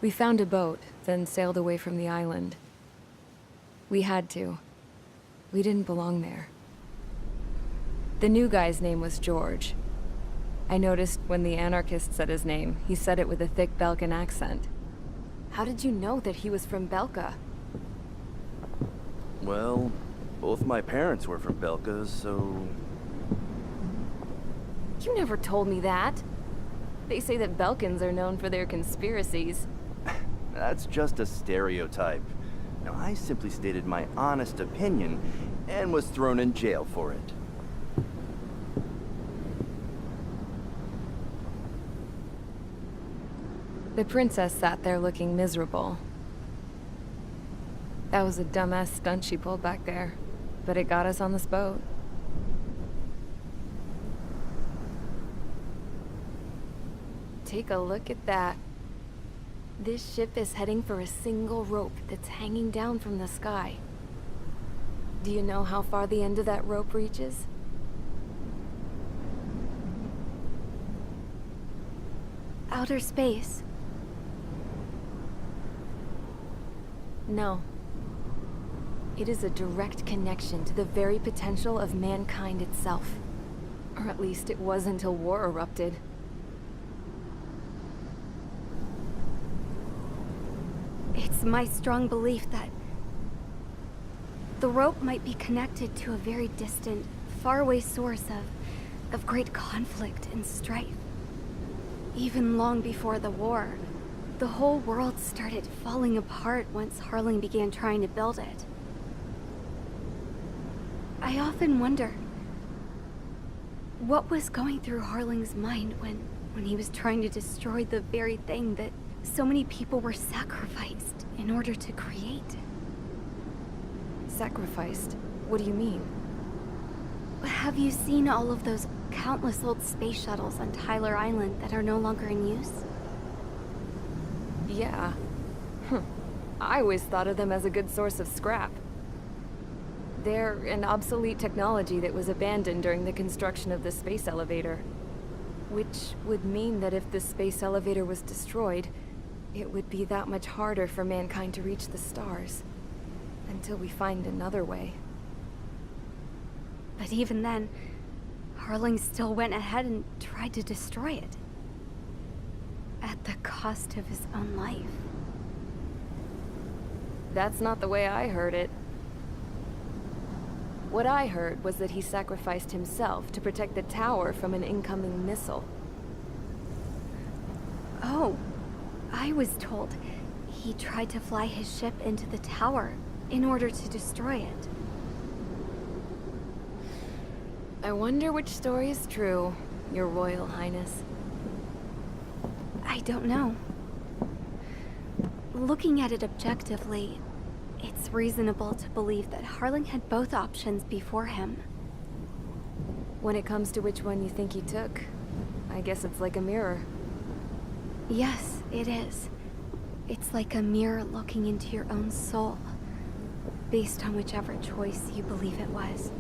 We found a boat, then sailed away from the island. We had to. We didn't belong there. The new guy's name was George. I noticed when the anarchist said his name, he said it with a thick Belkan accent. How did you know that he was from Belka? Well, both my parents were from Belka, so... You never told me that. They say that Belkans are known for their conspiracies. That's just a stereotype. Now, I simply stated my honest opinion and was thrown in jail for it. The princess sat there looking miserable. That was a dumbass stunt she pulled back there, but it got us on this boat. Take a look at that. This ship is heading for a single rope that's hanging down from the sky. Do you know how far the end of that rope reaches? Outer space. No. It is a direct connection to the very potential of mankind itself. Or at least it was until war erupted. It's my strong belief that the rope might be connected to a very distant, faraway source of great conflict and strife. Even long before the war, the whole world started falling apart once Harling began trying to build it. I often wonder what was going through Harling's mind when he was trying to destroy the very thing that so many people were sacrificed in order to create. Sacrificed? What do you mean? Have you seen all of those countless old space shuttles on Tyler Island that are no longer in use? Yeah. I always thought of them as a good source of scrap. They're an obsolete technology that was abandoned during the construction of the space elevator. Which would mean that if the space elevator was destroyed, it would be that much harder for mankind to reach the stars. Until we find another way. But even then, Harling still went ahead and tried to destroy it. At the cost of his own life. That's not the way I heard it. What I heard was that he sacrificed himself to protect the tower from an incoming missile. Oh, I was told he tried to fly his ship into the tower in order to destroy it. I wonder which story is true, Your Royal Highness. I don't know. Looking at it objectively, it's reasonable to believe that Harling had both options before him. When it comes to which one you think he took, I guess it's like a mirror. Yes, it is. It's like a mirror looking into your own soul, based on whichever choice you believe it was.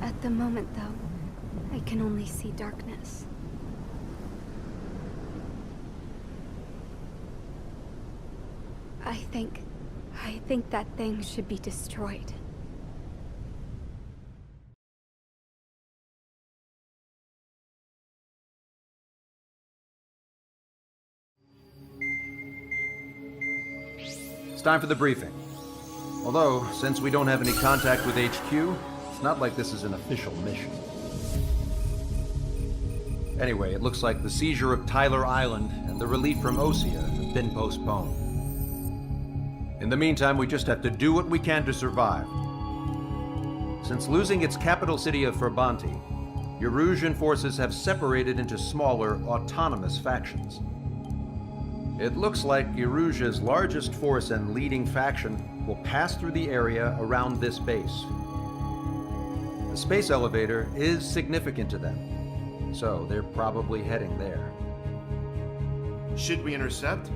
At the moment, though, I can only see darkness. I think that thing should be destroyed. It's time for the briefing. Although, since we don't have any contact with HQ, it's not like this is an official mission. Anyway, it looks like the seizure of Tyler Island and the relief from Osea have been postponed. In the meantime, we just have to do what we can to survive. Since losing its capital city of Ferbanti, Erusian forces have separated into smaller, autonomous factions. It looks like Erusia's largest force and leading faction will pass through the area around this base. The space elevator is significant to them, so they're probably heading there. Should we intercept?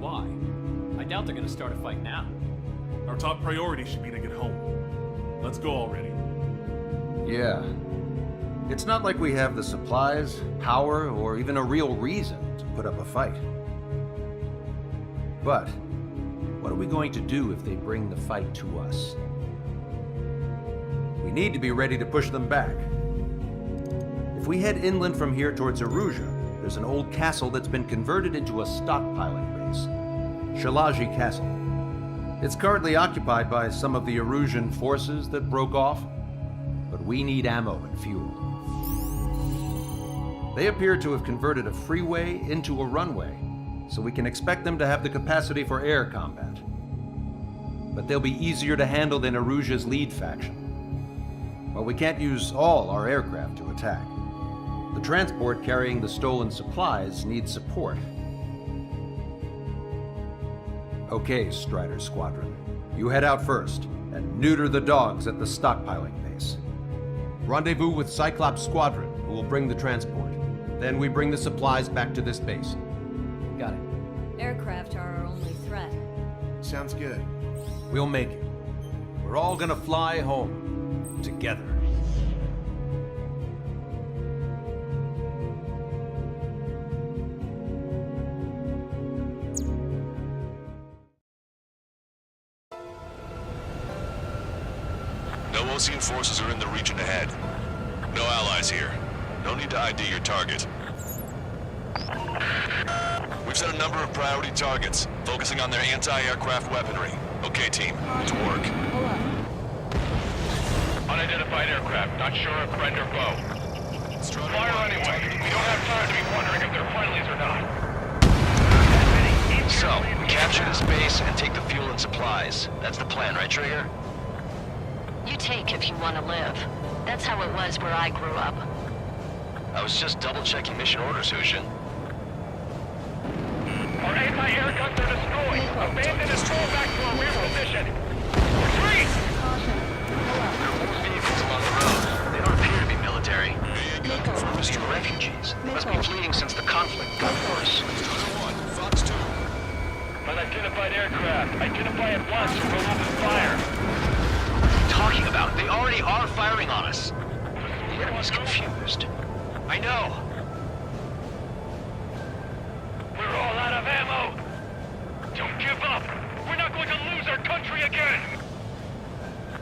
Why? I doubt they're gonna start a fight now. Our top priority should be to get home. Let's go already. Yeah. It's not like we have the supplies, power, or even a real reason to put up a fight. But what are we going to do if they bring the fight to us? We need to be ready to push them back. If we head inland from here towards Aruja, there's an old castle that's been converted into a stockpiling base. Shalaji Castle. It's currently occupied by some of the Arusian forces that broke off, but we need ammo and fuel. They appear to have converted a freeway into a runway, so we can expect them to have the capacity for air combat. But they'll be easier to handle than Aruja's lead faction. While we can't use all our aircraft to attack, the transport carrying the stolen supplies needs support. Okay, Strider Squadron. You head out first and neuter the dogs at the stockpiling base. Rendezvous with Cyclops Squadron, who will bring the transport. Then we bring the supplies back to this base. Got it. Aircraft are our only threat. Sounds good. We'll make it. We're all gonna fly home. Together. No Osean forces are in the region ahead. No allies here. No need to ID your target. We've set a number of priority targets, focusing on their anti-aircraft weaponry. Okay, team, to work. Unidentified aircraft, not sure if friend or foe. Fire anyway. We don't have time to be wondering if they're friendlies or not. So, we capture this base and take the fuel and supplies. That's the plan, right, Trigger? You take if you want to live. That's how it was where I grew up. I was just double-checking mission orders, Hushin. Our anti-air guns are destroyed. Abandon and fall back to our rear position. Retreat! There are more vehicles along the road. They don't appear to be military. These are refugees. They must be fleeing since the conflict got worse. Fox 2. Unidentified aircraft. Identify at once or we'll open fire. What are you talking about? They already are firing on us. The enemy's confused. I know. We're all out of ammo. Don't give up. We're not going to lose our country again.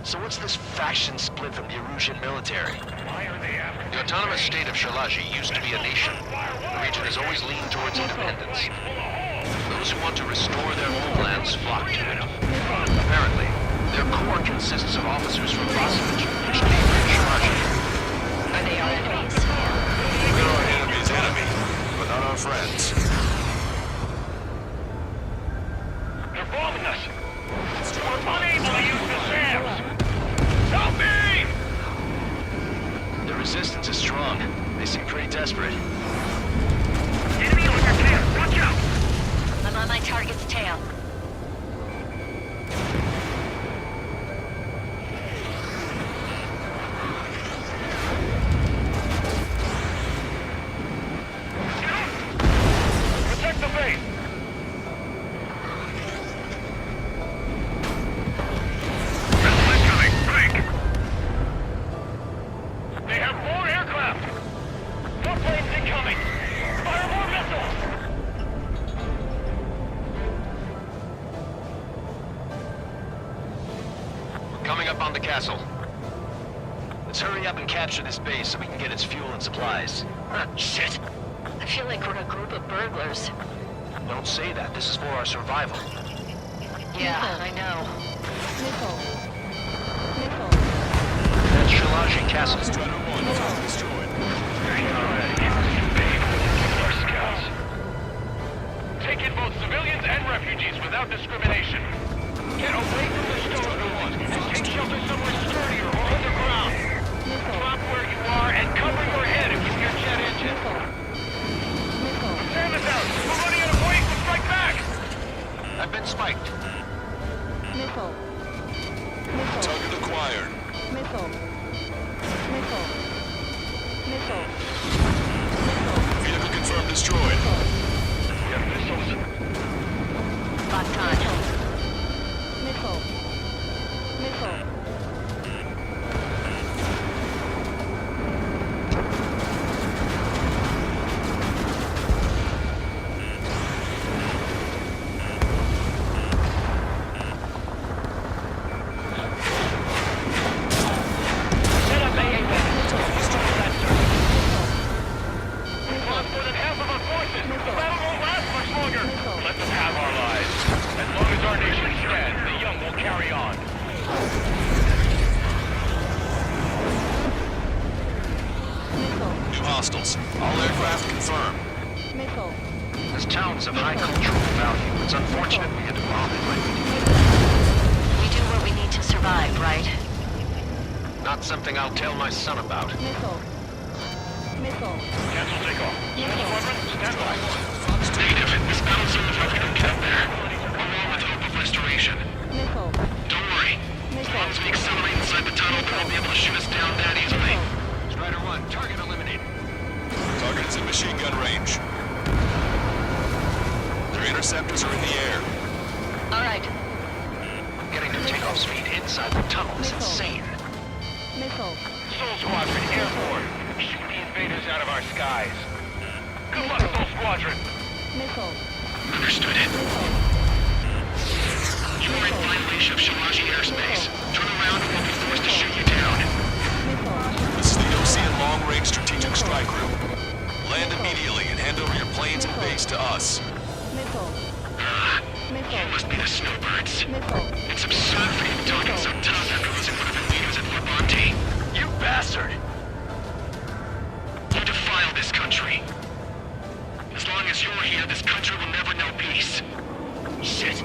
So what's this faction split from the Arusian military? Why are they after The autonomous state of Shalaji used to be a nation. The region has always leaned towards independence. Those who want to restore their homelands flock to it. Apparently, their core consists of officers from Vasilij, which came from Shalaji. Are they our enemies? We're our enemy's enemy, but not our friends. They're bombing us. We're unable to use the SAMs. Help me! The resistance is strong. They seem pretty desperate. Enemy on your tail. Watch out! I'm on my target's tail. Protect the base. Missile incoming. Break. They have more aircraft. More planes incoming. Fire more missiles. Coming up on the castle. Let's hurry up and capture this base so we can get its fuel and supplies. Shit! I feel like we're a group of burglars. Don't say that. This is for our survival. Yeah, I know. That's Shalaji Castle. Our scouts. Take in both civilians and refugees without discrimination. Get away from the stone walls and take shelter somewhere sturdier or underground. Drop where you are and cover your head if you hear jet engine. Sam is out. We're running out of ways to strike back. I've been spiked. Target acquired. to hostiles. All aircraft confirmed. This town is of high cultural value. It's unfortunate we had to bomb it like we did. We do what we need to survive, right? Not something I'll tell my son about. Cancel takeoff. Squadron, stand by. Negative. This battle's over if we don't get up there. Along with hope of restoration. Don't worry. As long as we accelerate inside the tunnel, they won't be able to shoot us down that easily. Strider 1, target eliminated. Target is in machine gun range. Their interceptors are in the air. All right. Getting to takeoff speed inside the tunnel is insane. Soul Squadron, airborne. Shoot the invaders out of our skies. Good luck, Soul Squadron. Understood. You are in violation of Shalaji airspace. Turn around or we'll be forced to shoot you down. This is the Ocean Long Range Strategic Strike Group. Land immediately and hand over your planes and base to us. You must be the snowbirds. It's absurd for you talking so tough after losing one of the leaders at Fort Monte. You bastard! You defile this country. As long as you're here, this country will never know peace. Shit.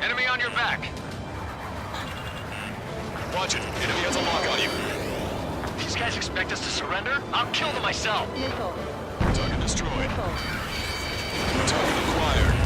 Enemy on your back. Watch it. Enemy has a lock on you. These guys expect us to surrender? I'll kill them myself. Target destroyed. Target acquired.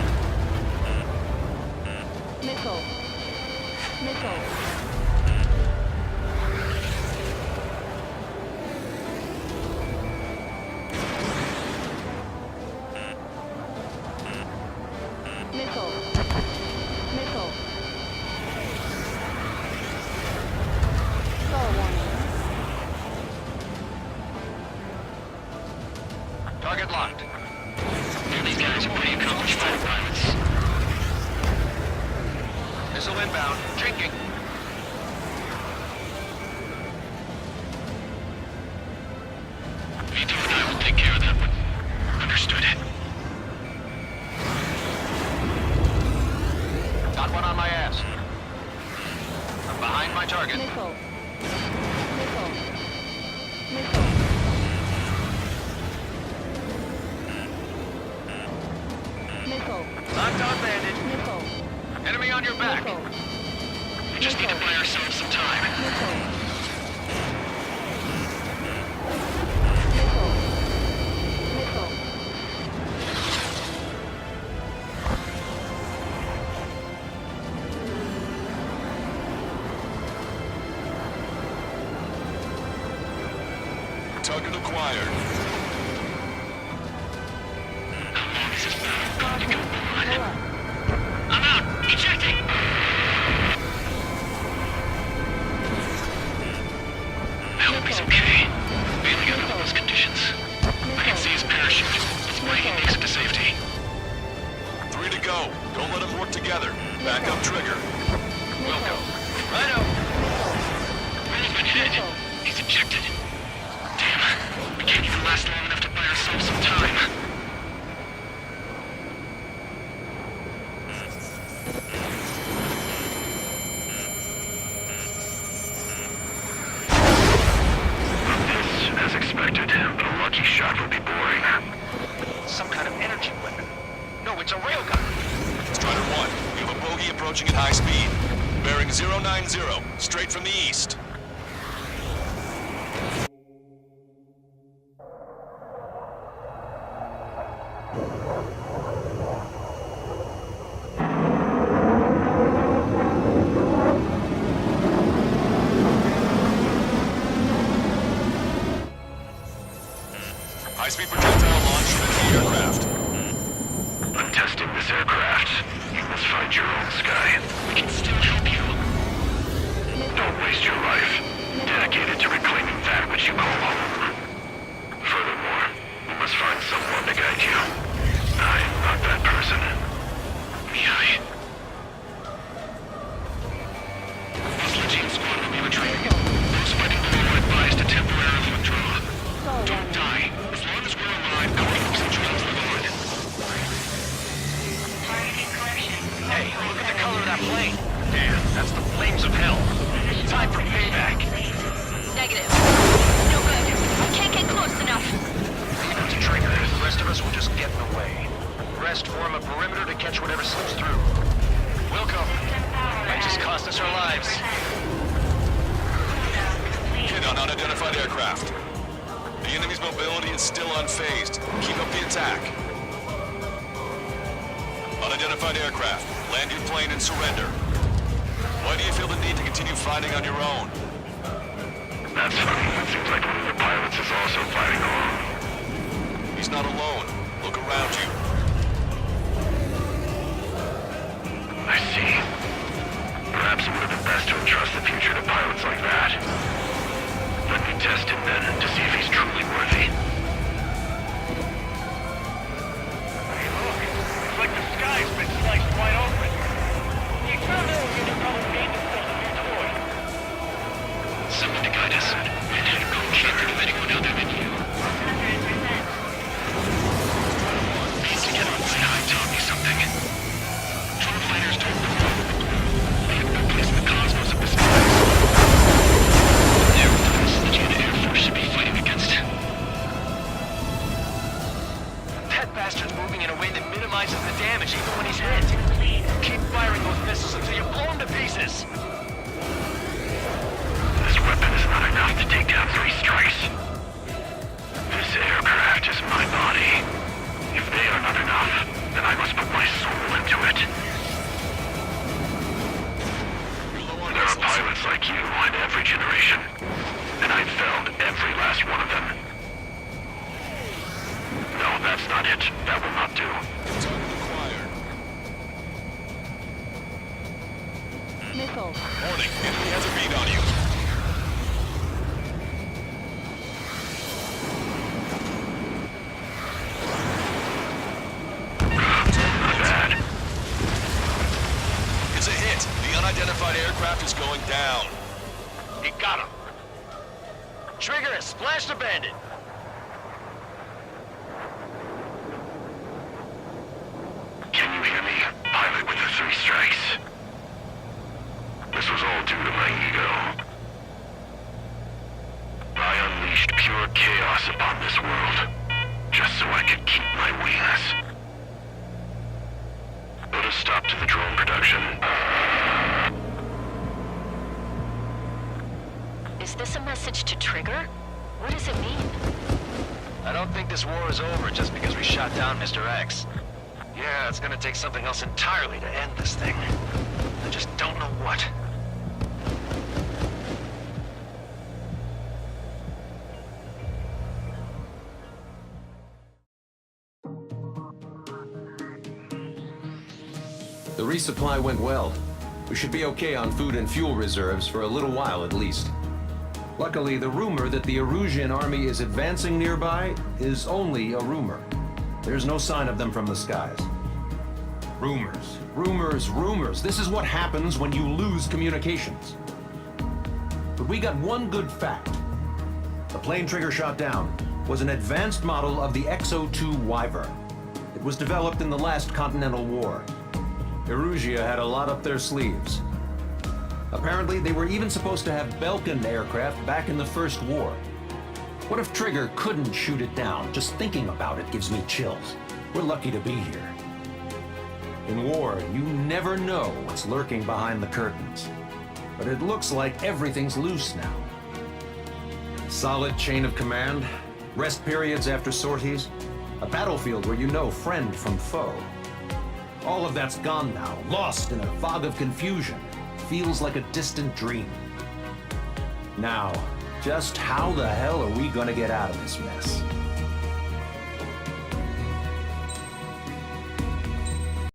Target locked. These guys are pretty accomplished fighter pilots. Missile inbound. Drinking. Vito and I will take care of that one. Understood. Got one on my ass. I'm behind my target. Locked on bandage. Enemy on your back. We just need to buy ourselves some time. Target acquired. How long is this battle going to go on? I'm out! Ejecting! I hope he's okay. Bailing out under those conditions. I can see his parachute. Let's pray he makes it to safety. 3 to go. Don't let them work together. Back up trigger. We'll go. Righto! Roll's been hit. He's ejected. Damn. We can't even last long enough to buy ourselves some time. As expected, but a lucky shot would be boring. Some kind of energy weapon. No, it's a railgun. Strider 1, you have a bogey approaching at high speed. Bearing 090, straight from the east. High-speed projectile launch from the aircraft. I'm testing this aircraft. You must find your own sky. We can still help you. Don't waste your life. Dedicated to reclaiming that which you call home. Furthermore, we must find someone to guide you. I am not that person. Mihai. Muslim squad will be retreating. Those fighting below are advised to temporarily withdraw. Don't die. As long as we're alive, our hopes and dreams live on. Targeting correction. Hey, look at the color of that plane. Damn, that's the flames of hell. Time for payback. Negative. No good. I can't get close enough. Leave it to Trigger. The rest of us will just get in the way. Rest form a perimeter to catch whatever slips through. Welcome. Might just cost us our lives. Hit on unidentified aircraft. The enemy's mobility is still unfazed. Keep up the attack. Unidentified aircraft, land your plane and surrender. Why do you feel the need to continue fighting on your own? That's funny. It seems like one of the pilots is also fighting alone. He's not alone. Look around you. I see. Perhaps it would have been best to entrust the future to pilots like that. Let me test him then to see if he's truly worthy. Hey, look. It's like the sky's been sliced wide open. The experimental unit probably made themselves a new toy. Someone to guide us. And go can't think of anyone other than you. 100%. Piece together with my eye taught me something. Drone fighters don't know. They have no place in the cosmos of the skies. They're the forces the Air Force should be fighting against. That bastard's moving in a way that minimizes the damage even when he's hit. Keep firing those missiles until you blow him to pieces. This weapon is not enough to take down 3 strikes. This aircraft is my body. If they are not enough, then I must put my soul into it. There are pilots like you in every generation, and I've found every last one of them. No, that's not it. That will not do. Missile. Warning, enemy has a bead on you. Not bad. It's a hit. The unidentified aircraft is going down. You got him. Trigger has splashed a bandit. Can you hear me? Pilot with the 3 strikes. This was all due to my ego. I unleashed pure chaos upon this world, just so I could keep my wings. Put a stop to the drone production. Is this a message to Trigger? What does it mean? I don't think this war is over just because we shot down Mr. X. Yeah, it's gonna take something else entirely to end this thing. I just don't know what. The resupply went well. We should be okay on food and fuel reserves for a little while at least. Luckily, the rumor that the Erusian army is advancing nearby is only a rumor. There's no sign of them from the skies. Rumors, rumors, rumors. This is what happens when you lose communications. But we got one good fact. The plane Trigger shot down was an advanced model of the XO-2 Wyvern. It was developed in the last Continental War. Erusia had a lot up their sleeves. Apparently, they were even supposed to have Belkin aircraft back in the First War. What if Trigger couldn't shoot it down? Just thinking about it gives me chills. We're lucky to be here. In war, you never know what's lurking behind the curtains. But it looks like everything's loose now. Solid chain of command, rest periods after sorties, a battlefield where you know friend from foe. All of that's gone now, lost in a fog of confusion. Feels like a distant dream. Now, just how the hell are we gonna get out of this mess?